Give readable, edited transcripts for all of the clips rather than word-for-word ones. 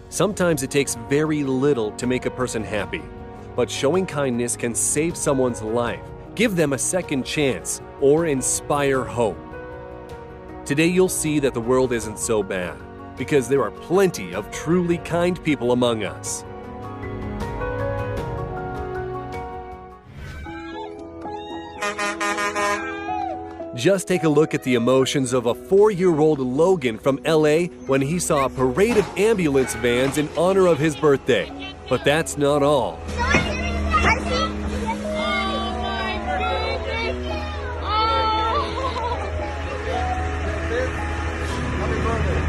Sometimes it takes very little to make a person happy, but showing kindness can save someone's life, give them a second chance, or inspire hope. Today you'll see that the world isn't so bad, because there are plenty of truly kind people among us. Just take a look at the emotions of a 4-year-old Logan from LA when he saw a parade of ambulance vans in honor of his birthday. But that's not all.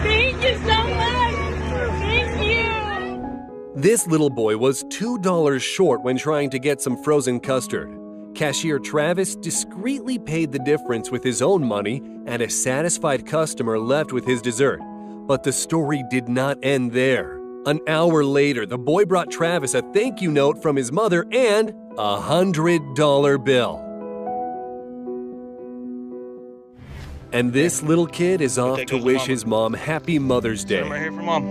Thank you so much. Thank you. This little boy was $2 short when trying to get some frozen custard. Cashier Travis discreetly paid the difference with his own money, and a satisfied customer left with his dessert. But the story did not end there. An hour later, the boy brought Travis a thank you note from his mother and a $100 bill. And this little kid is off to wish his mom Happy Mother's Day. Right here for Mom.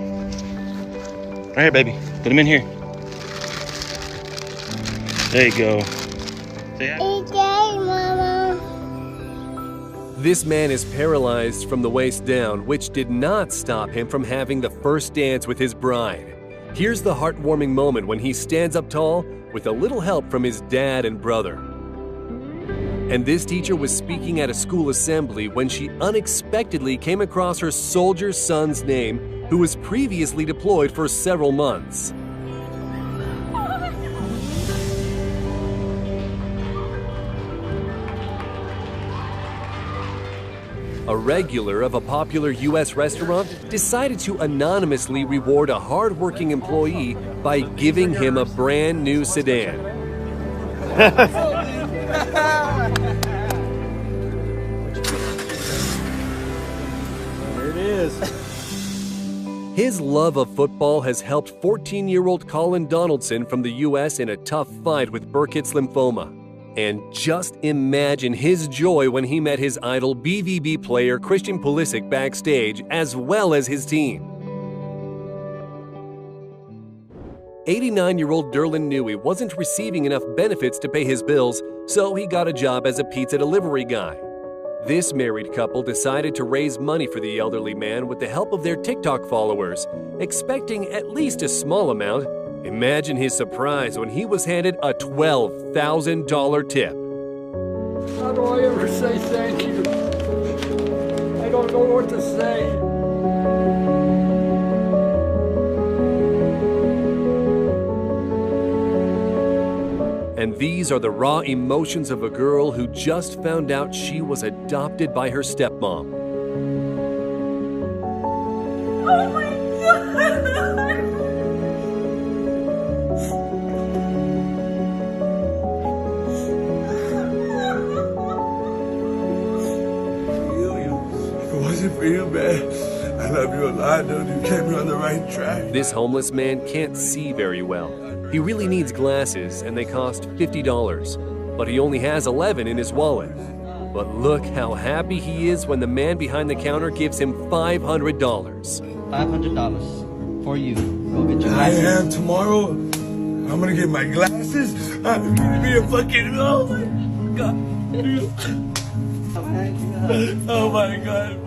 Right here, baby. Put him in here. There you go. Say hi. Okay, Mama. This man is paralyzed from the waist down, which did not stop him from having the first dance with his bride. Here's the heartwarming moment when he stands up tall with a little help from his dad and brother. And this teacher was speaking at a school assembly when she unexpectedly came across her soldier son's name, who was previously deployed for several months. A regular of a popular U.S. restaurant decided to anonymously reward a hard-working employee by giving him a brand new sedan. There it is. His love of football has helped 14-year-old Colin Donaldson from the U.S. in a tough fight with Burkitt's lymphoma. And just imagine his joy when he met his idol BVB player Christian Pulisic backstage, as well as his team. 89-year-old Derlin Newey wasn't receiving enough benefits to pay his bills, so he got a job as a pizza delivery guy. This married couple decided to raise money for the elderly man with the help of their TikTok followers, expecting at least a small amount. Imagine his surprise when he was handed a $12,000 tip. How do I ever say thank you? I don't know what to say. And these are the raw emotions of a girl who just found out she was adopted by her stepmom. Oh my God. If it wasn't for you, man, I love you a lot, dude. You kept me on the right track. This homeless man can't see very well. He really needs glasses, and they cost $50, but he only has 11 in his wallet. But look how happy he is when the man behind the counter gives him $500. $500 for you. Go get your I glasses. am tomorrow. I'm gonna get my glasses. I'm gonna be a fucking. Oh my God. Oh my God.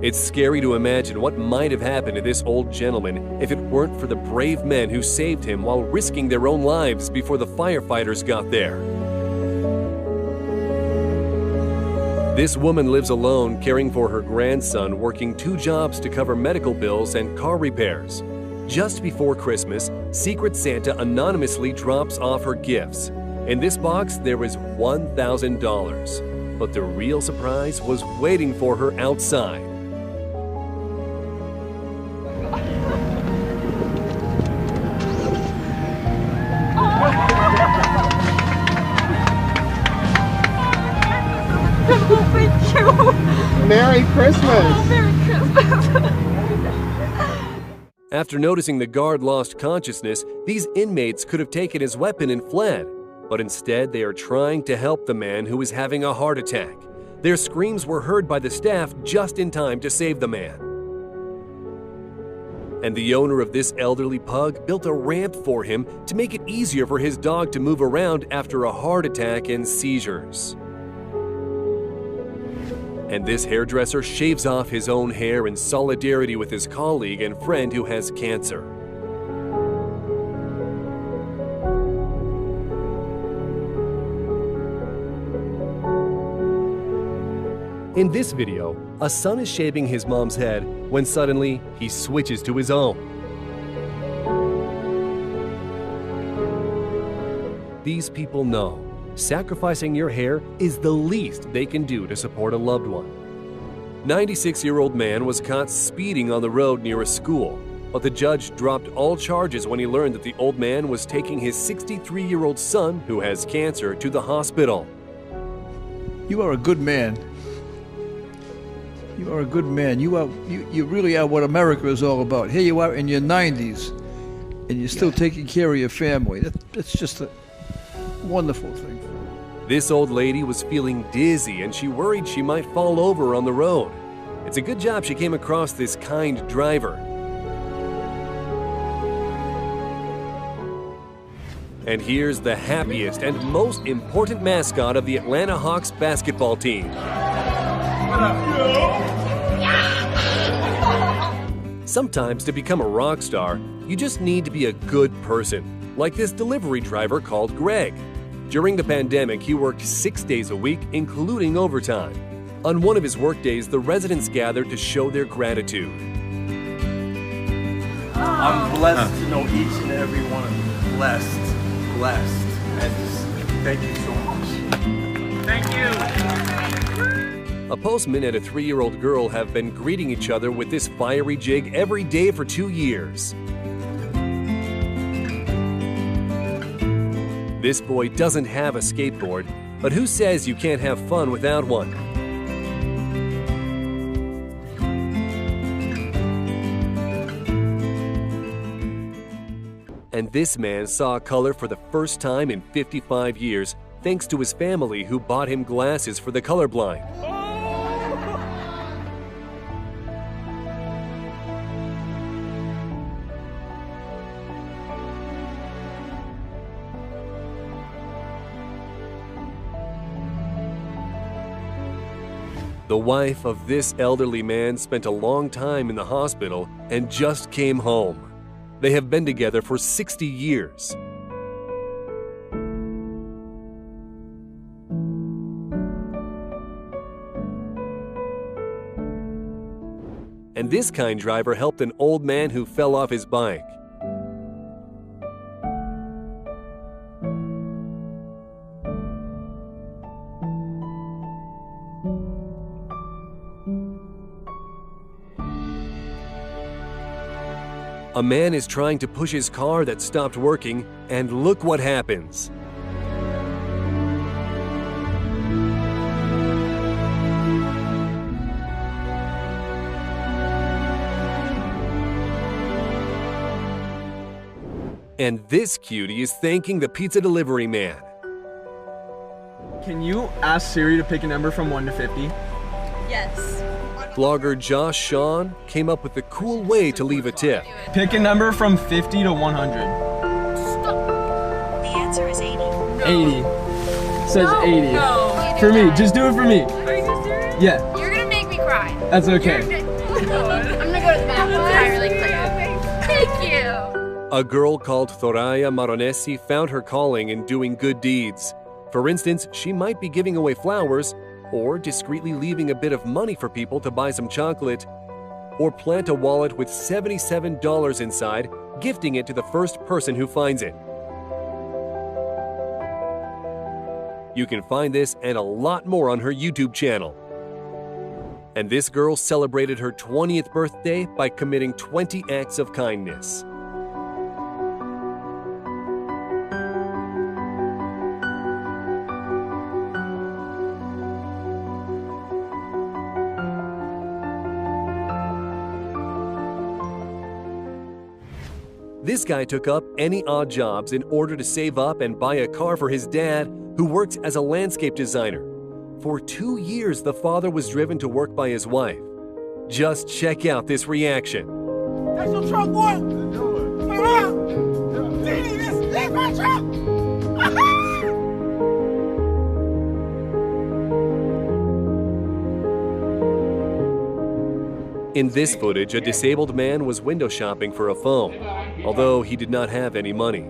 It's scary to imagine what might have happened to this old gentleman if it weren't for the brave men who saved him while risking their own lives before the firefighters got there. This woman lives alone, caring for her grandson, working 2 jobs to cover medical bills and car repairs. Just before Christmas, Secret Santa anonymously drops off her gifts. In this box, there was $1,000. But the real surprise was waiting for her outside. Merry Christmas! Merry Christmas. After noticing the guard lost consciousness, these inmates could have taken his weapon and fled. But instead, they are trying to help the man who is having a heart attack. Their screams were heard by the staff just in time to save the man. And the owner of this elderly pug built a ramp for him to make it easier for his dog to move around after a heart attack and seizures. And this hairdresser shaves off his own hair in solidarity with his colleague and friend who has cancer. In this video, a son is shaving his mom's head when suddenly he switches to his own. These people know sacrificing your hair is the least they can do to support a loved one. 96-year-old man was caught speeding on the road near a school, but the judge dropped all charges when he learned that the old man was taking his 63-year-old son, who has cancer, to the hospital. You are a good man. You are a good man. You really are what America is all about. Here you are in your 90s, and you're still taking care of your family. That's just a wonderful thing. This old lady was feeling dizzy and she worried she might fall over on the road. It's a good job she came across this kind driver. And here's the happiest and most important mascot of the Atlanta Hawks basketball team. Sometimes to become a rock star, you just need to be a good person, like this delivery driver called Greg. During the pandemic, he worked 6 days a week, including overtime. On one of his workdays, the residents gathered to show their gratitude. I'm blessed to know each and every one of you. Blessed. And just thank you so much. Thank you. A postman and a 3-year-old girl have been greeting each other with this fiery jig every day for 2 years. This boy doesn't have a skateboard, but who says you can't have fun without one? And this man saw color for the first time in 55 years, thanks to his family who bought him glasses for the colorblind. The wife of this elderly man spent a long time in the hospital and just came home. They have been together for 60 years. And this kind driver helped an old man who fell off his bike. A man is trying to push his car that stopped working, and look what happens. And this cutie is thanking the pizza delivery man. Can you ask Siri to pick a number from 1 to 50? Yes. Blogger Josh Sean came up with a cool way to leave a tip. Pick a number from 50 to 100. The answer is 80. 80. Says 80. No. For me, just do it for me. Are you serious? Yeah, You're gonna make me cry. that's okay. I'm gonna go to the bathroom and cry really quick. Thank you. A girl called Thoraya Maronesi found her calling in doing good deeds. For instance, she might be giving away flowers, or discreetly leaving a bit of money for people to buy some chocolate, or plant a wallet with $77 inside, gifting it to the first person who finds it. You can find this and a lot more on her YouTube channel. And this girl celebrated her 20th birthday by committing 20 acts of kindness. This guy took up any odd jobs in order to save up and buy a car for his dad, who works as a landscape designer. For 2 years, the father was driven to work by his wife. Just check out this reaction. That's your truck, boy. For real. This my truck. In this footage, a disabled man was window shopping for a phone, although he did not have any money.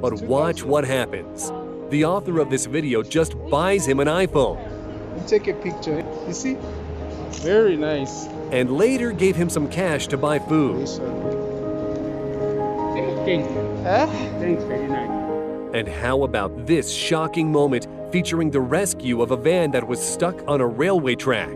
But watch what happens. The author of this video just buys him an iPhone. Take a picture. You see? Very nice. And later gave him some cash to buy food. Thanks. Thanks, very nice. And how about this shocking moment featuring the rescue of a van that was stuck on a railway track?